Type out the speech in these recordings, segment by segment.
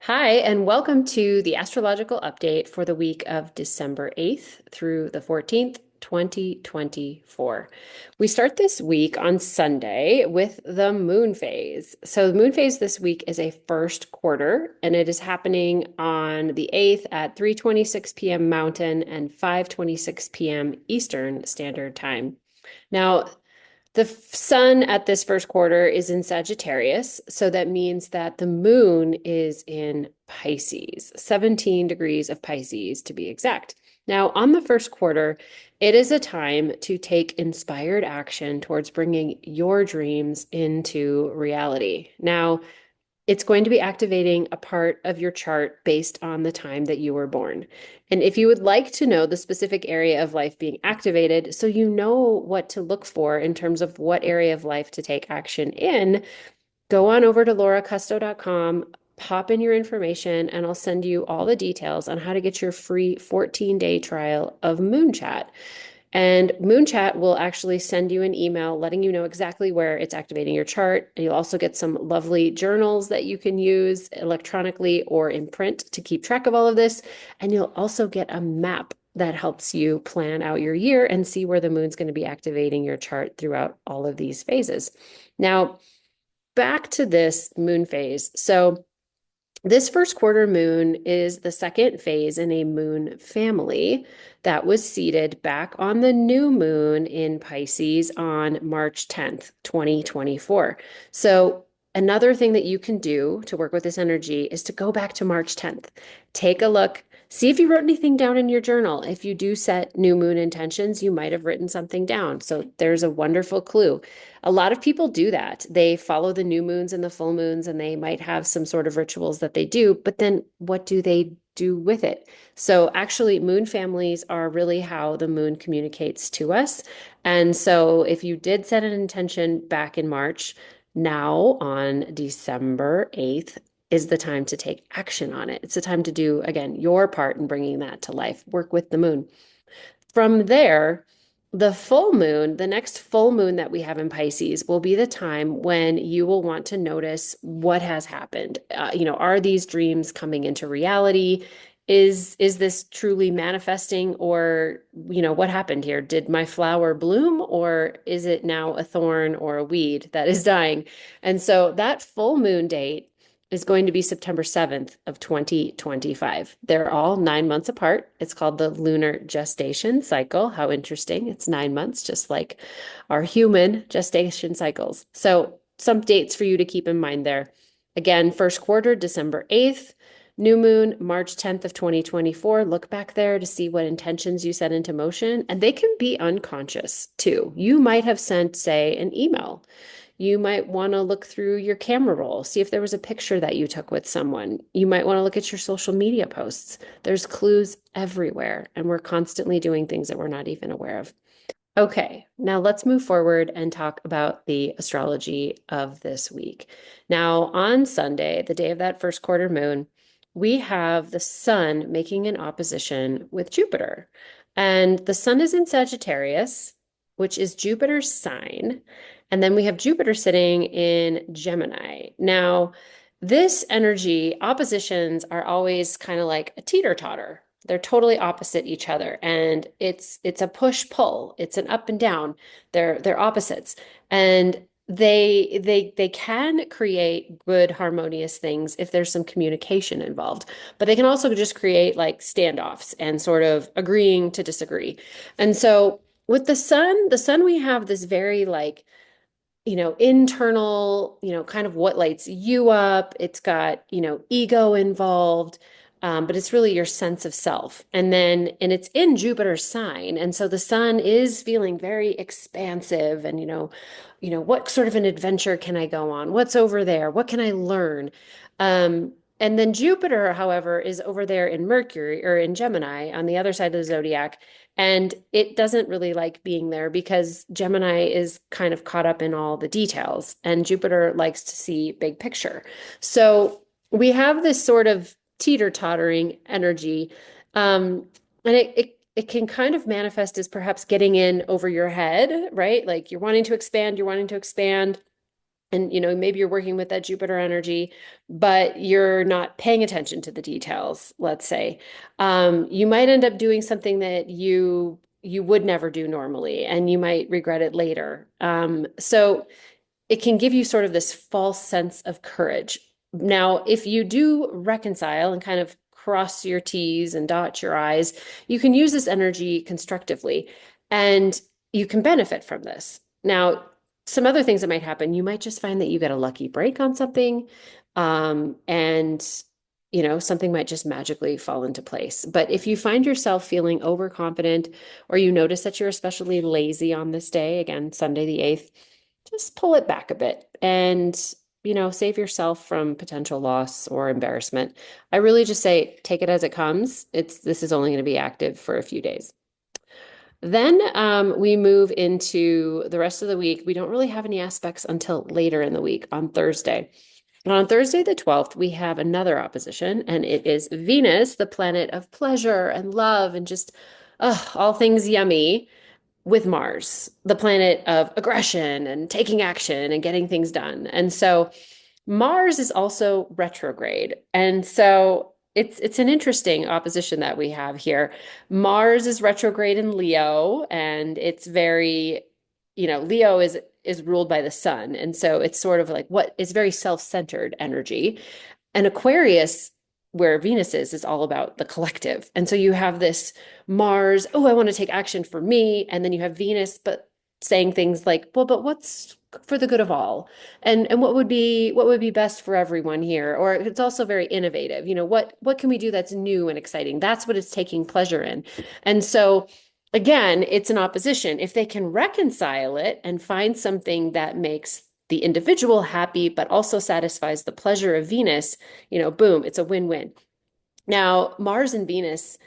Hi, and welcome to the astrological update for the week of December 8th through the 14th, 2024. We start this week on Sunday with the moon phase. So, the moon phase this week is a first quarter, and it is happening on the 8th at 3:26 p.m. Mountain and 5:26 p.m. Eastern Standard Time. Now, the sun at this first quarter is in Sagittarius, so that means that the moon is in Pisces, 17 degrees of Pisces to be exact. Now, on the first quarter, it is a time to take inspired action towards bringing your dreams into reality. Now, it's going to be activating a part of your chart based on the time that you were born. And if you would like to know the specific area of life being activated, so you know what to look for in terms of what area of life to take action in, go on over to lauracusto.com, pop in your information, and I'll send you all the details on how to get your free 14-day trial of Moon and Moonchat will actually send you an email letting you know exactly where it's activating your chart. And you'll also get some lovely journals that you can use electronically or in print to keep track of all of this. And you'll also get a map that helps you plan out your year and see where the moon's going to be activating your chart throughout all of these phases. Now, back to this moon phase. So, this first quarter moon is the second phase in a moon family that was seated back on the new moon in Pisces on March 10th, 2024. So, another thing that you can do to work with this energy is to go back to March 10th. Take a look, see if you wrote anything down in your journal. If you do set new moon intentions, you might have written something down. So, there's a wonderful clue. A lot of people do that. They follow the new moons and the full moons, and they might have some sort of rituals that they do, but then what do they do with it? So, actually, moon families are really how the moon communicates to us. And so, if you did set an intention back in March, now on December 8th is the time to take action on it. It's the time to do, again, your part in bringing that to life. Work with the moon. From there, the full moon, the next full moon that we have in Pisces will be the time when you will want to notice what has happened. Are these dreams coming into reality? Is this truly manifesting, or what happened here? Did my flower bloom, or is it now a thorn or a weed that is dying? And so that full moon date is going to be September 7th of 2025. They're all 9 months apart. It's called the lunar gestation cycle. How interesting. It's 9 months, just like our human gestation cycles. So some dates for you to keep in mind there. Again, first quarter, December 8th. New moon, March 10th of 2024. Look back there to see what intentions you set into motion, and they can be unconscious too. You might have sent, say, an email. You might want to look through your camera roll, see if there was a picture that you took with someone. You might want to look at your social media posts. There's clues everywhere, and we're constantly doing things that we're not even aware of. Okay, now let's move forward and talk about the astrology of this week. Now, on Sunday, the day of that first quarter moon, we have the sun making an opposition with Jupiter. And the sun is in Sagittarius, which is Jupiter's sign. And then we have Jupiter sitting in Gemini. Now, this energy, oppositions are always kind of like a teeter-totter. They're totally opposite each other, and it's a push-pull. It's an up and down. They're opposites, and they can create good harmonious things if there's some communication involved, but they can also just create like standoffs and sort of agreeing to disagree. And so with the sun we have this very like internal, kind of what lights you up. It's got, ego involved, but it's really your sense of self. And it's in Jupiter's sign. And so the sun is feeling very expansive and, what sort of an adventure can I go on? What's over there? What can I learn? And then Jupiter, however, is over there in Mercury or in Gemini on the other side of the zodiac. And it doesn't really like being there because Gemini is kind of caught up in all the details, and Jupiter likes to see big picture. So we have this sort of teeter-tottering energy. And it can kind of manifest as perhaps getting in over your head, right? Like you're wanting to expand, And maybe you're working with that Jupiter energy, but you're not paying attention to the details, let's say. You might end up doing something that you would never do normally, and you might regret it later. So it can give you sort of this false sense of courage. Now, if you do reconcile and kind of cross your T's and dot your I's, you can use this energy constructively and you can benefit from this. Now, some other things that might happen, you might just find that you get a lucky break on something, and something might just magically fall into place. But if you find yourself feeling overconfident or you notice that you're especially lazy on this day, again, Sunday the 8th, just pull it back a bit and save yourself from potential loss or embarrassment. I really just say take it as it comes. This is only going to be active for a few days. Then we move into the rest of the week. We don't really have any aspects until later in the week on Thursday. And on Thursday, the 12th, we have another opposition, and it is Venus, the planet of pleasure and love and just all things yummy, with Mars, the planet of aggression and taking action and getting things done. And so Mars is also retrograde. And so it's an interesting opposition that we have here. Mars is retrograde in Leo, and it's very, Leo is ruled by the sun. And so it's sort of like what is very self-centered energy. And Aquarius, where Venus is all about the collective. And so you have this Mars, oh, I want to take action for me. And then you have Venus, but saying things like, well, but what's for the good of all? And what would be best for everyone here? Or it's also very innovative. What can we do that's new and exciting? That's what it's taking pleasure in. And so again, it's an opposition. If they can reconcile it and find something that makes the individual happy, but also satisfies the pleasure of Venus, boom, it's a win-win. Now, Mars and Venus,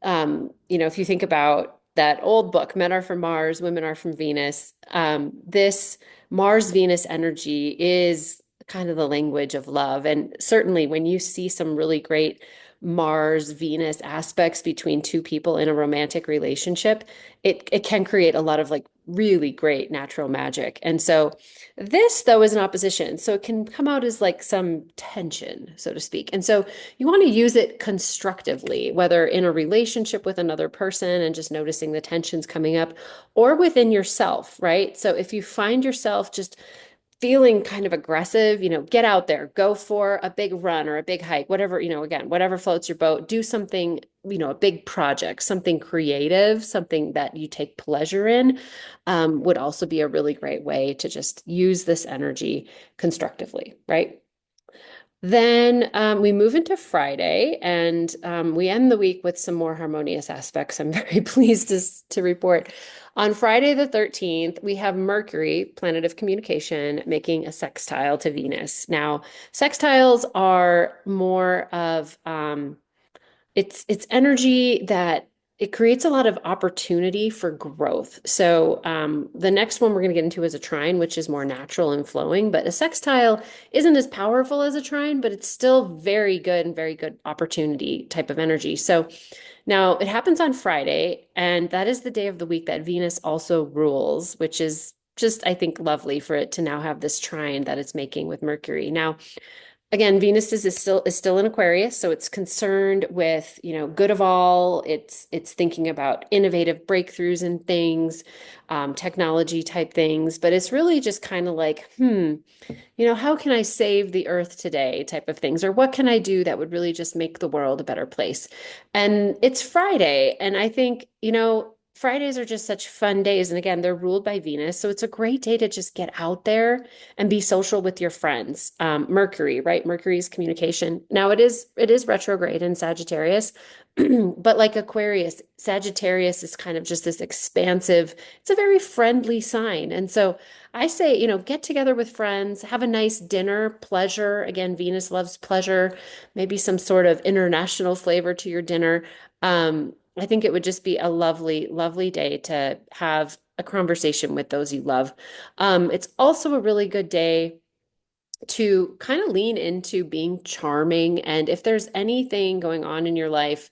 if you think about that old book, Men Are from Mars, Women Are from Venus, this Mars-Venus energy is kind of the language of love. And certainly when you see some really great Mars-Venus aspects between two people in a romantic relationship, it can create a lot of like really great natural magic. And so this, though, is an opposition. So it can come out as like some tension, so to speak. And so you want to use it constructively, whether in a relationship with another person and just noticing the tensions coming up, or within yourself, right? So if you find yourself just feeling kind of aggressive, get out there, go for a big run or a big hike, whatever, again, whatever floats your boat, do something, a big project, something creative, something that you take pleasure in, would also be a really great way to just use this energy constructively, right? Then we move into Friday, and we end the week with some more harmonious aspects. I'm very pleased to report. On Friday the 13th, we have Mercury, planet of communication, making a sextile to Venus. Now, sextiles are more of it's energy that it creates a lot of opportunity for growth. So the next one we're going to get into is a trine, which is more natural and flowing, but a sextile isn't as powerful as a trine, but it's still very good and very good opportunity type of energy. So now it happens on Friday, and that is the day of the week that Venus also rules, which is just, I think, lovely for it to now have this trine that it's making with Mercury. Now, again, Venus is still in Aquarius, so it's concerned with, good of all. It's thinking about innovative breakthroughs and things, technology type things, but it's really just kind of like, how can I save the earth today type of things, or what can I do that would really just make the world a better place? And it's Friday, and I think, Fridays are just such fun days. And again, they're ruled by Venus. So it's a great day to just get out there and be social with your friends. Mercury, right? Mercury's communication. Now it is retrograde in Sagittarius, but like Aquarius, Sagittarius is kind of just this expansive, it's a very friendly sign. And so I say, get together with friends, have a nice dinner, pleasure. Again, Venus loves pleasure, maybe some sort of international flavor to your dinner. I think it would just be a lovely, lovely day to have a conversation with those you love. It's also a really good day to kind of lean into being charming. And if there's anything going on in your life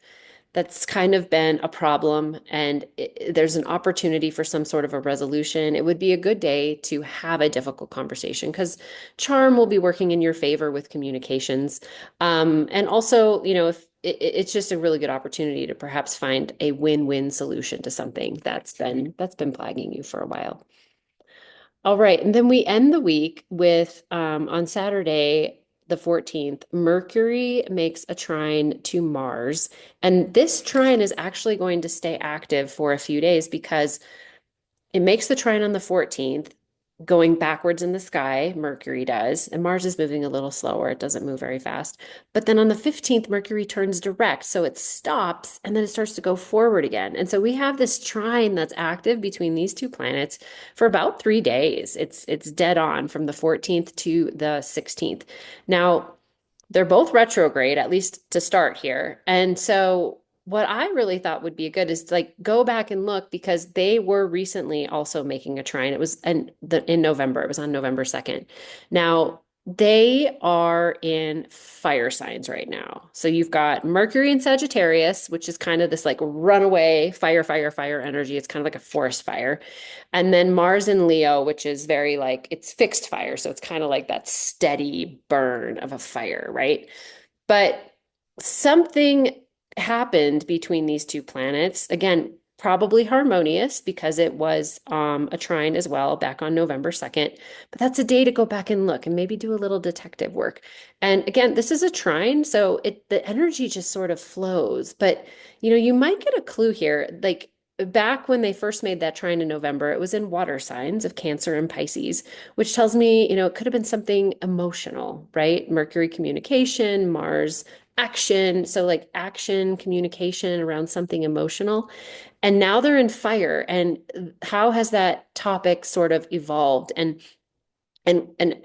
that's kind of been a problem, and there's an opportunity for some sort of a resolution. It would be a good day to have a difficult conversation because charm will be working in your favor with communications. And also, if it's just a really good opportunity to perhaps find a win-win solution to something that's been plaguing you for a while. All right. And then we end the week with on Saturday, the 14th, Mercury makes a trine to Mars. And this trine is actually going to stay active for a few days because it makes the trine on the 14th, going backwards in the sky, Mercury does, and Mars is moving a little slower. It doesn't move very fast. But then on the 15th, Mercury turns direct, so it stops and then it starts to go forward again. And so we have this trine that's active between these two planets for about 3 days. It's dead on from the 14th to the 16th. Now, they're both retrograde, at least to start here. And so what I really thought would be good is to, like, go back and look because they were recently also making a trine. It was in November. It was on November 2nd. Now, they are in fire signs right now. So you've got Mercury in Sagittarius, which is kind of this like runaway fire, fire, fire energy. It's kind of like a forest fire. And then Mars in Leo, which is very like it's fixed fire. So it's kind of like that steady burn of a fire, right? But something happened between these two planets. Again, probably harmonious because it was a trine as well back on November 2nd. But that's a day to go back and look and maybe do a little detective work. And again, this is a trine, so the energy just sort of flows. But you might get a clue here. Like back when they first made that trine in November, it was in water signs of Cancer and Pisces, which tells me, it could have been something emotional, right? Mercury communication, Mars action. So like action, communication around something emotional. And now they're in fire. And how has that topic sort of evolved? And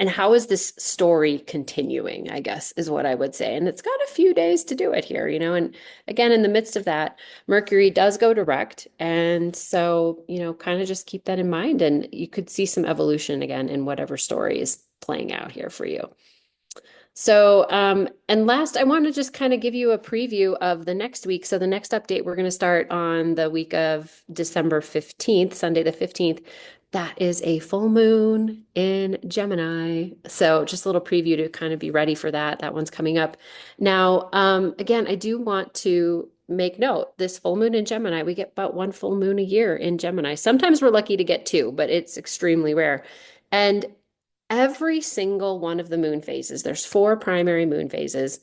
how is this story continuing, I guess, is what I would say. And it's got a few days to do it here, and again, in the midst of that, Mercury does go direct. And so, kind of just keep that in mind. And you could see some evolution again in whatever story is playing out here for you. So, and last, I want to just kind of give you a preview of the next week. So the next update, we're going to start on the week of December 15th, Sunday the 15th. That is a full moon in Gemini. So just a little preview to kind of be ready for that. That one's coming up. Now, again, I do want to make note, this full moon in Gemini, we get about one full moon a year in Gemini. Sometimes we're lucky to get two, but it's extremely rare. And every single one of the moon phases, there's 4 primary moon phases,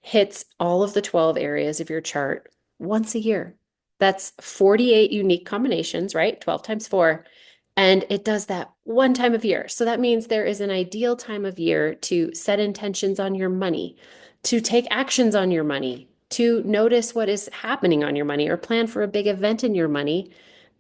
hits all of the 12 areas of your chart once a year. That's 48 unique combinations, right? 12 times 4. And it does that one time of year. So that means there is an ideal time of year to set intentions on your money, to take actions on your money, to notice what is happening on your money or plan for a big event in your money,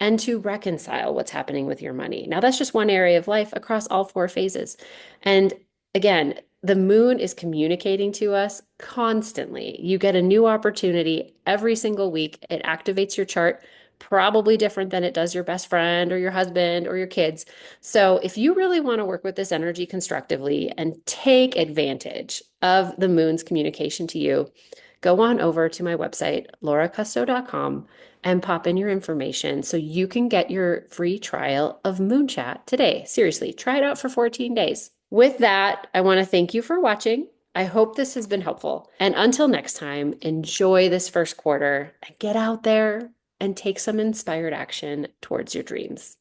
and to reconcile what's happening with your money. Now, that's just one area of life across all 4 phases. And again, the moon is communicating to us constantly. You get a new opportunity every single week. It activates your chart, probably different than it does your best friend or your husband or your kids. So if you really want to work with this energy constructively and take advantage of the moon's communication to you, go on over to my website, lauracusto.com, and pop in your information so you can get your free trial of Moon Chat today. Seriously, try it out for 14 days. With that, I want to thank you for watching. I hope this has been helpful. And until next time, enjoy this first quarter and get out there and take some inspired action towards your dreams.